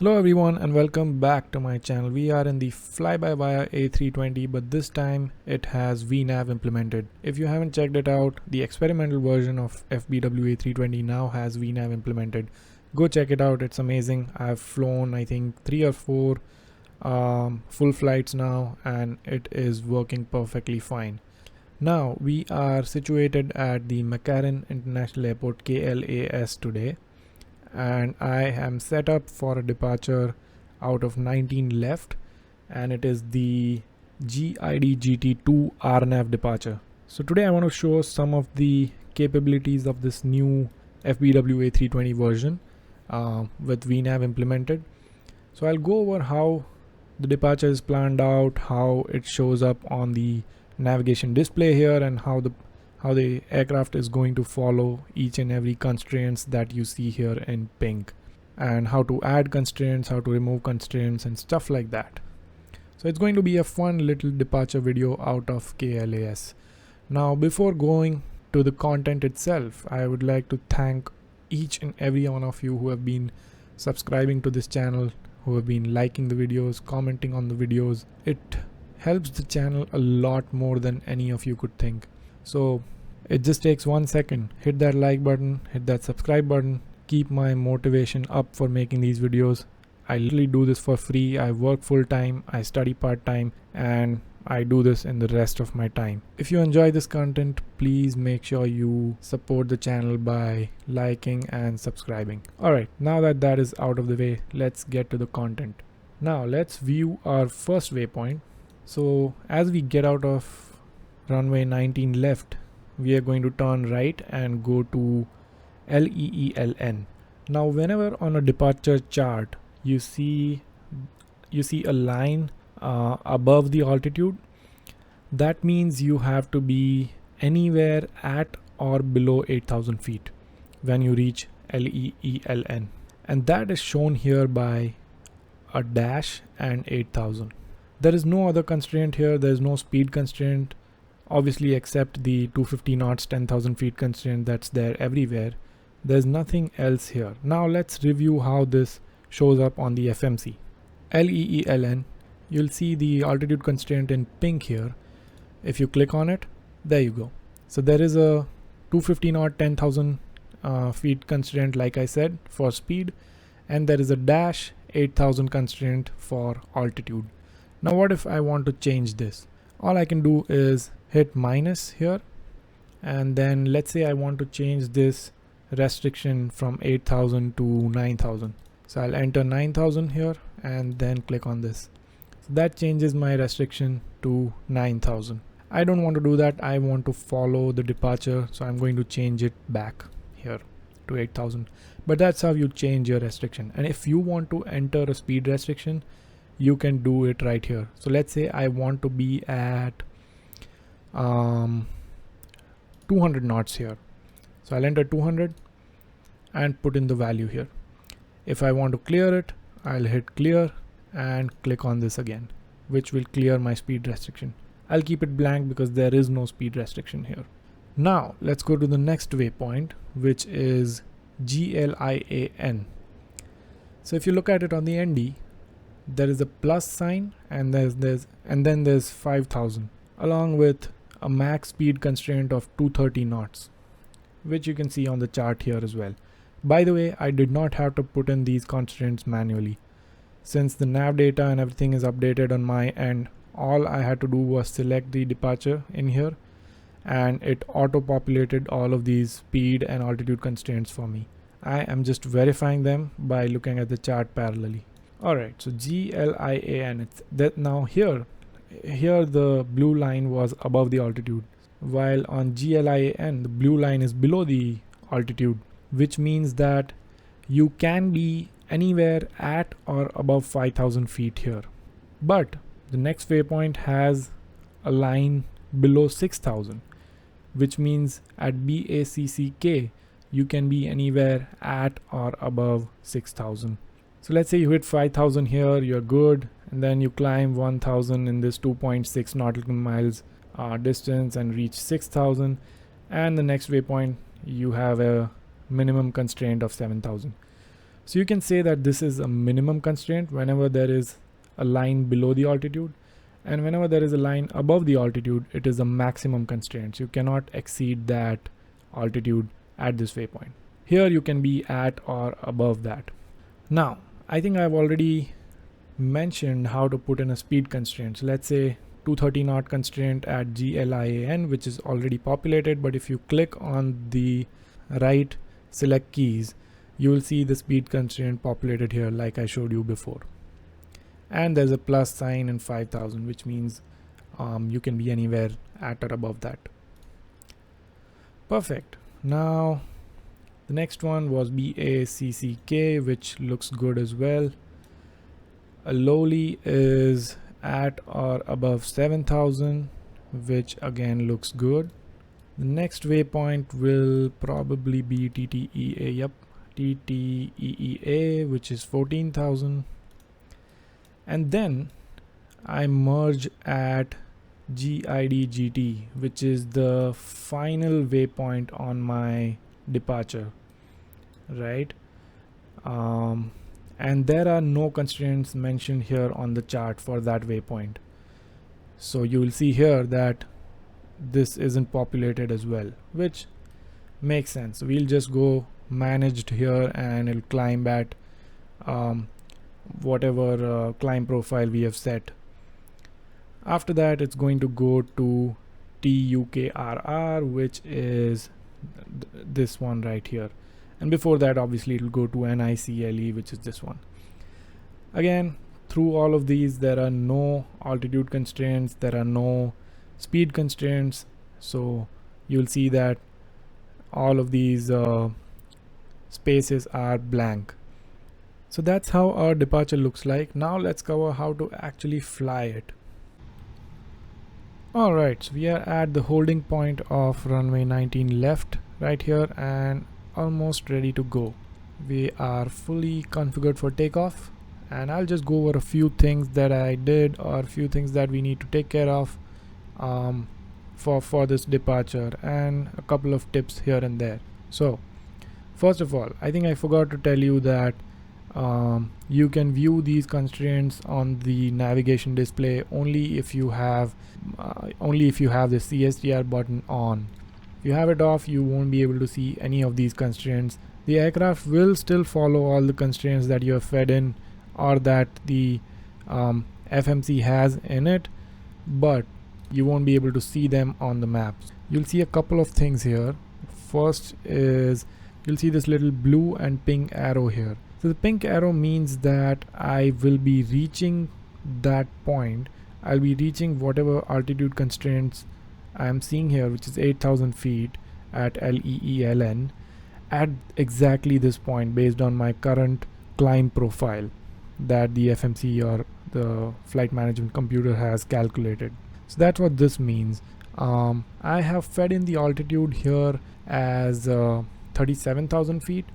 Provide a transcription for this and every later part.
Hello everyone and welcome back to my channel. We are in the Flybywire A320, but this time it has VNAV implemented. If you haven't checked it out, the experimental version of FBW A320 now has VNAV implemented. Go check it out, it's amazing. I've flown I think 3 or 4 full flights now and it is working perfectly fine. Now we are situated at the McCarran International Airport KLAS today, and I am set up for a departure out of 19 left, and it is the GID GT2 RNAV departure. So today I want to show some of the capabilities of this new FBW A320 version with VNAV implemented. So I'll go over how the departure is planned out, how it shows up on the navigation display here, and how the aircraft is going to follow each and every constraints that you see here in pink, and how to add constraints, how to remove constraints and stuff like that. So it's going to be a fun little departure video out of KLAS. Now before going to the content itself, I would like to thank each and every one of you who have been subscribing to this channel, who have been liking the videos, commenting on the videos. It helps the channel a lot more than any of you could think. So it just takes 1 second. Hit that like button, hit that subscribe button, keep my motivation up for making these videos. I literally do this for free. I work full time, I study part time, and I do this in the rest of my time. If you enjoy this content, please make sure you support the channel by liking and subscribing. Alright, now that that is out of the way, let's get to the content. Now let's view our first waypoint. So as we get out of runway 19 left, we are going to turn right and go to LEELN. Now whenever on a departure chart you see a line above the altitude, that means you have to be anywhere at or below 8,000 feet when you reach LEELN, and that is shown here by a dash and 8,000. There is no other constraint here. There is no speed constraint, obviously, except the 250 knots 10,000 feet constraint that's there everywhere. There's nothing else here. Now let's review how this shows up on the FMC. LEELN, you'll see the altitude constraint in pink here. If you click on it, there you go. So there is a 250 knot 10,000 feet constraint, like I said, for speed, and there is a dash 8,000 constraint for altitude. Now what if I want to change this? All I can do is hit minus here, and then let's say I want to change this restriction from 8,000 to 9,000. So I'll enter 9,000 here and then click on this. So that changes my restriction to 9,000. I don't want to do that. I want to follow the departure, so I'm going to change it back here to 8,000. But that's how you change your restriction. And if you want to enter a speed restriction, you can do it right here. So let's say I want to be at 200 knots here. So I'll enter 200 and put in the value here. If I want to clear it, I'll hit clear and click on this again, which will clear my speed restriction. I'll keep it blank because there is no speed restriction here. Now let's go to the next waypoint, which is GLIAN. So if you look at it on the ND, there is a plus sign, and then there's 5,000 along with a max speed constraint of 230 knots, which you can see on the chart here as well. By the way, I did not have to put in these constraints manually. Since the nav data and everything is updated on my end, all I had to do was select the departure in here, and it auto-populated all of these speed and altitude constraints for me. I am just verifying them by looking at the chart parallelly. Alright, so GLIAN, it's that. Now here the blue line was above the altitude, while on GLIAN the blue line is below the altitude, which means that you can be anywhere at or above 5,000 feet here. But the next waypoint has a line below 6,000, which means at BACCK you can be anywhere at or above 6,000. So let's say you hit 5,000 here, you're good, and then you climb 1,000 in this 2.6 nautical miles distance and reach 6,000, and the next waypoint you have a minimum constraint of 7,000. So you can say that this is a minimum constraint whenever there is a line below the altitude, and whenever there is a line above the altitude, it is a maximum constraint. So you cannot exceed that altitude at this waypoint. Here you can be at or above that. Now, I think I've already mentioned how to put in a speed constraint. So let's say 230 knot constraint at GLIAN, which is already populated, but if you click on the right select keys, you will see the speed constraint populated here like I showed you before. And there's a plus sign in 5000, which means you can be anywhere at or above that. Perfect. Now the next one was BACCK, which looks good as well. A lowly is at or above 7000, which again looks good. The next waypoint will probably be TTEA. Yep, TTEEA, which is 14,000. And then I merge at GIDGT, which is the final waypoint on my departure, right? And there are no constraints mentioned here on the chart for that waypoint. So you will see here that this isn't populated as well, which makes sense. We'll just go managed here and it'll climb at whatever climb profile we have set. After that, it's going to go to TUKRR, which is this one right here. And before that, obviously, it will go to NICLE, which is this one. Again, through all of these, there are no altitude constraints, there are no speed constraints. So you'll see that all of these spaces are blank. So that's how our departure looks like. Now let's cover how to actually fly it. Alright, so we are at the holding point of runway 19 left right here and almost ready to go. We are fully configured for takeoff, and I'll just go over a few things that I did or a few things that we need to take care of for this departure, and a couple of tips here and there. So first of all, I think I forgot to tell you that you can view these constraints on the navigation display only if you have the CSTR button on. If you have it off, you won't be able to see any of these constraints. The aircraft will still follow all the constraints that you have fed in or that the FMC has in it, but you won't be able to see them on the maps. You'll see a couple of things here. First is you'll see this little blue and pink arrow here. So the pink arrow means that I will be reaching that point. I'll be reaching whatever altitude constraints I'm seeing here, which is 8,000 feet at LEELN, at exactly this point based on my current climb profile that the FMC or the flight management computer has calculated. So that's what this means. I have fed in the altitude here as 37,000 feet,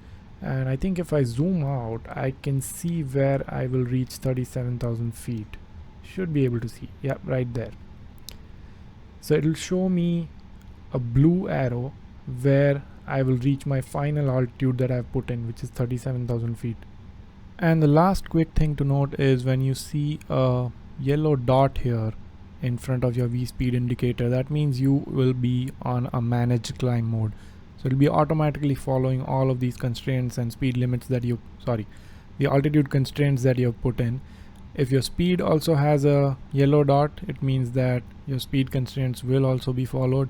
and I think if I zoom out, I can see where I will reach 37,000 feet. Should be able to see, yeah, right there. So it'll show me a blue arrow where I will reach my final altitude that I've put in, which is 37,000 feet. And the last quick thing to note is when you see a yellow dot here in front of your V-speed indicator, that means you will be on a managed climb mode. So it'll be automatically following all of these constraints and speed limits that the altitude constraints that you have put in. If your speed also has a yellow dot, it means that your speed constraints will also be followed.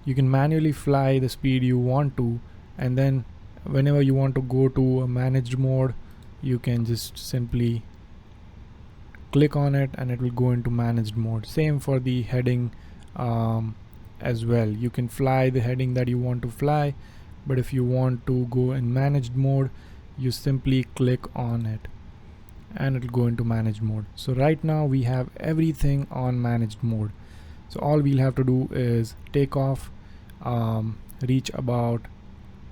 You can manually fly the speed you want to, and then whenever you want to go to a managed mode, you can just simply click on it and it will go into managed mode. Same for the heading as well. You can fly the heading that you want to fly, but if you want to go in managed mode, you simply click on it and it'll go into managed mode. So right now we have everything on managed mode. So all we'll have to do is take off, reach about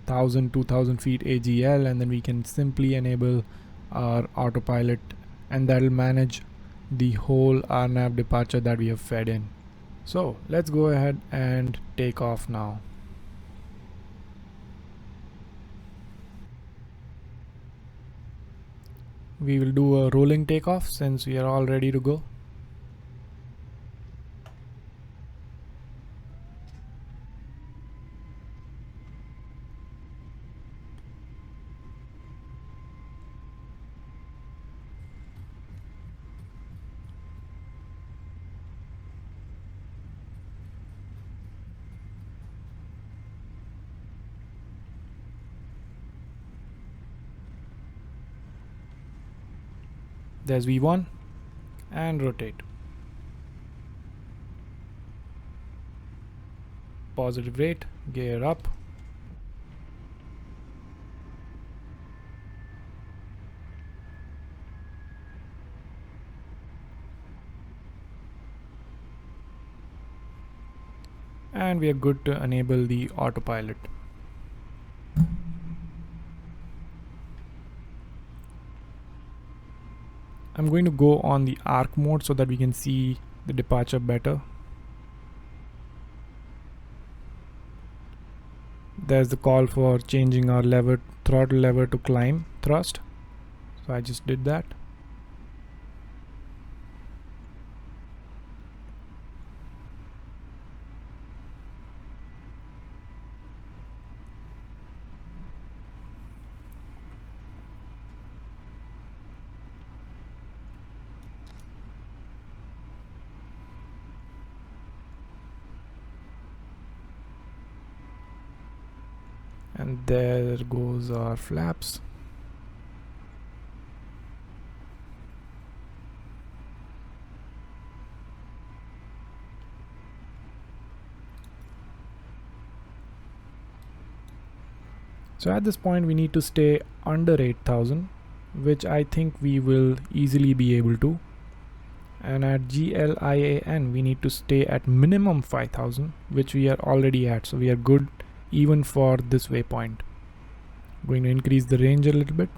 1,000-2,000 feet AGL, and then we can simply enable our autopilot, and that'll manage the whole RNAV departure that we have fed in. So let's go ahead and take off now. we will do a rolling takeoff since we are all ready to go. There's V1 and rotate. Positive rate, gear up. And we are good to enable the autopilot. I'm going to go on the arc mode so that we can see the departure better. There's the call for changing our lever, throttle lever to climb thrust. So I just did that. And there goes our flaps. So at this point we need to stay under 8,000, which I think we will easily be able to. And at GLIAN we need to stay at minimum 5,000, which we are already at, so we are good even for this waypoint. Going to increase the range a little bit.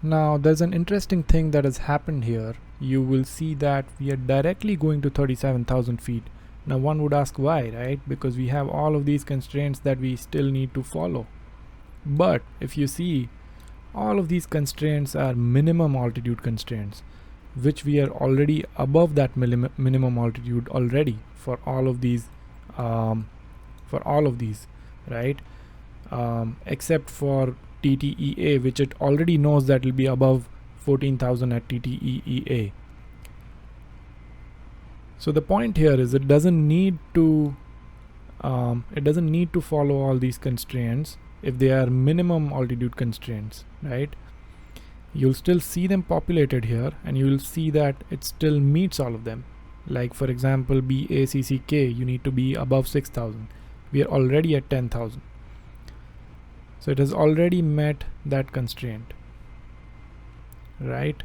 Now there's an interesting thing that has happened here. You will see that we are directly going to 37,000 feet. Now one would ask why, right? Because we have all of these constraints that we still need to follow. But if you see, all of these constraints are minimum altitude constraints, which we are already above that minimum altitude already for all of these, right? Except for TTEA, which it already knows that will be above 14,000 at TTEA. So the point here is it doesn't need to follow all these constraints if they are minimum altitude constraints, right? You'll still see them populated here, and you will see that it still meets all of them. Like for example, BACCK, you need to be above 6,000. We are already at 10,000. So it has already met that constraint, right?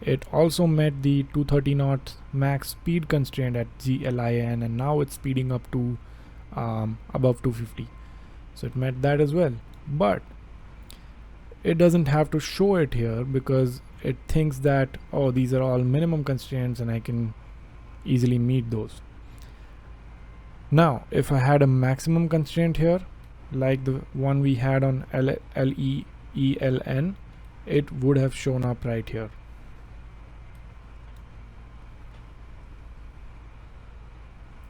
It also met the 230 knots max speed constraint at GLIAN, and now it's speeding up to above 250. So it met that as well, but it doesn't have to show it here because it thinks that, oh, these are all minimum constraints and I can easily meet those. Now if I had a maximum constraint here, like the one we had on LEELN, it would have shown up right here.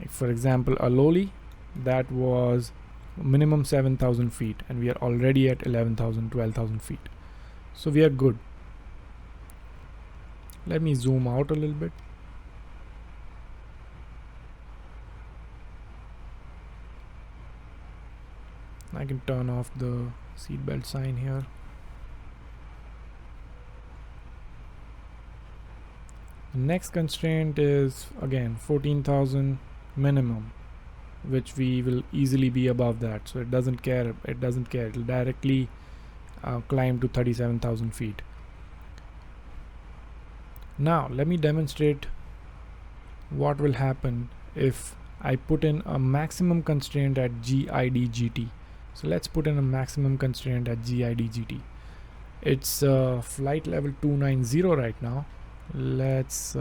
Like for example, Aloli, that was minimum 7,000 feet, and we are already at 11,000, 12,000 feet. So we are good. Let me zoom out a little bit. I can turn off the seatbelt sign here. The next constraint is again 14,000 minimum, which we will easily be above that, so it doesn't care. It will directly climb to 37,000 feet. Now let me demonstrate what will happen if I put in a maximum constraint at GIDGT. So let's put in a maximum constraint at GIDGT. It's flight level 290 right now. Let's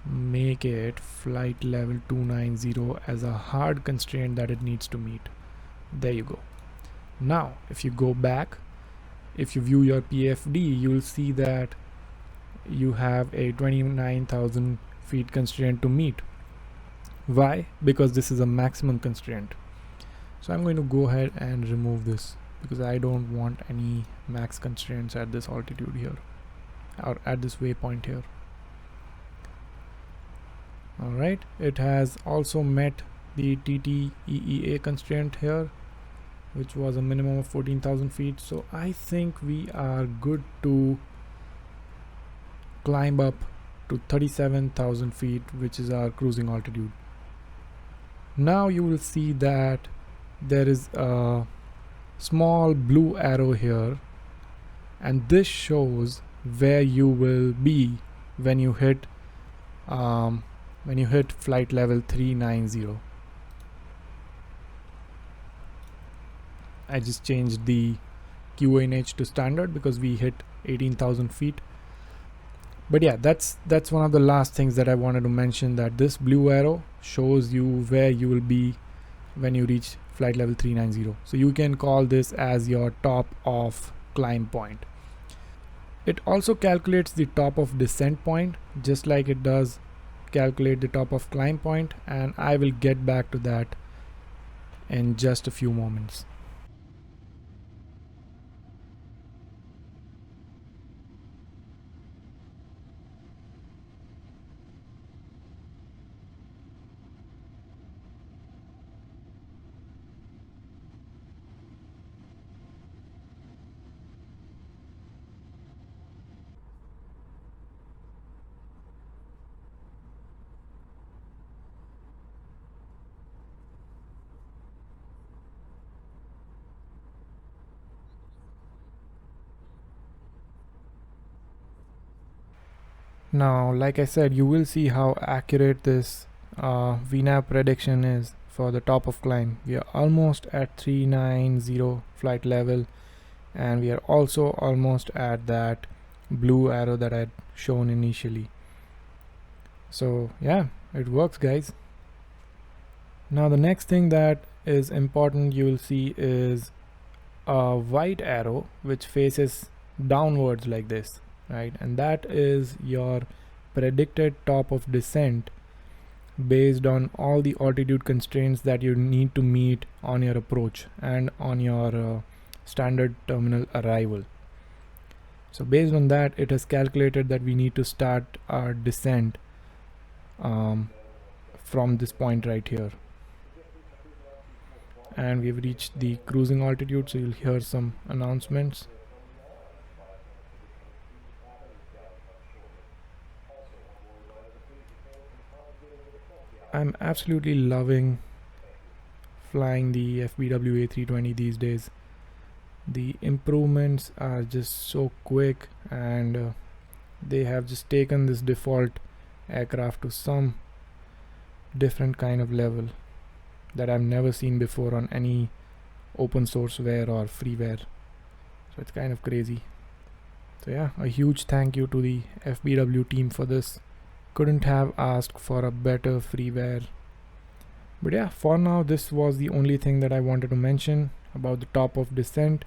make it flight level 290 as a hard constraint that it needs to meet. There you go. Now if you go back, if you view your PFD, you will see that you have a 29,000 feet constraint to meet. Why? Because this is a maximum constraint. So I'm going to go ahead and remove this because I don't want any max constraints at this altitude here, or at this waypoint here. Alright, it has also met the TTEEA constraint here, which was a minimum of 14,000 feet. So I think we are good to climb up to 37,000 feet, which is our cruising altitude. Now you will see that there is a small blue arrow here, and this shows where you will be when you hit flight level 390. I just changed the QNH to standard because we hit 18,000 feet. But yeah, that's one of the last things that I wanted to mention, that this blue arrow shows you where you will be when you reach flight level 390. So you can call this as your top of climb point. It also calculates the top of descent point, just like it does calculate the top of climb point, and I will get back to that in just a few moments. Now, like I said, you will see how accurate this VNAV prediction is for the top of climb. We are almost at 390 flight level, and we are also almost at that blue arrow that I had shown initially. So yeah, it works, guys. Now the next thing that is important you will see is a white arrow which faces downwards like this, right? And that is your predicted top of descent based on all the altitude constraints that you need to meet on your approach and on your standard terminal arrival. So based on that, it has calculated that we need to start our descent from this point right here. And we've reached the cruising altitude, so you'll hear some announcements. I'm absolutely loving flying the FBW A320 these days. The improvements are just so quick, and they have just taken this default aircraft to some different kind of level that I've never seen before on any open sourceware or freeware. So it's kind of crazy. So yeah, a huge thank you to the FBW team for this. Couldn't have asked for a better freeware. But yeah, for now this was the only thing that I wanted to mention about the top of descent.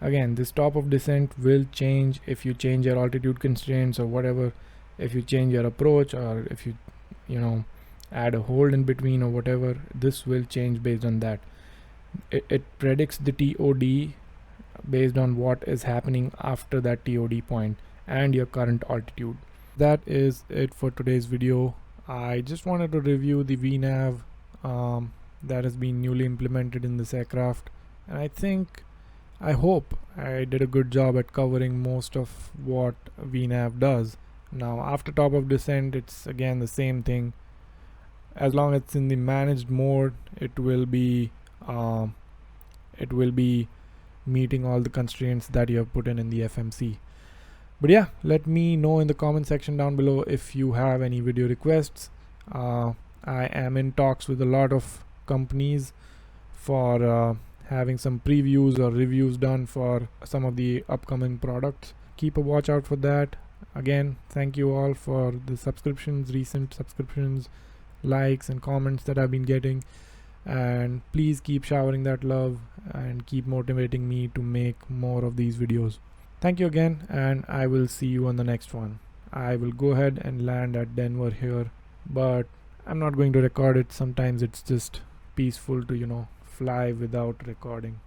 Again, this top of descent will change if you change your altitude constraints or whatever, if you change your approach, or if you add a hold in between or whatever. This will change based on that. It predicts the TOD based on what is happening after that TOD point and your current altitude. That is it for today's video. I just wanted to review the VNAV that has been newly implemented in this aircraft, and I hope I did a good job at covering most of what VNAV does. Now after top of descent, it's again the same thing. As long as it's in the managed mode, it will be meeting all the constraints that you have put in the FMC. But yeah, let me know in the comment section down below if you have any video requests. I am in talks with a lot of companies for having some previews or reviews done for some of the upcoming products. Keep a watch out for that. Again, thank you all for the subscriptions, recent subscriptions, likes and comments that I've been getting, and please keep showering that love and keep motivating me to make more of these videos. Thank you again, and I will see you on the next one. I will go ahead and land at Denver here, but I'm not going to record it. Sometimes it's just peaceful to fly without recording.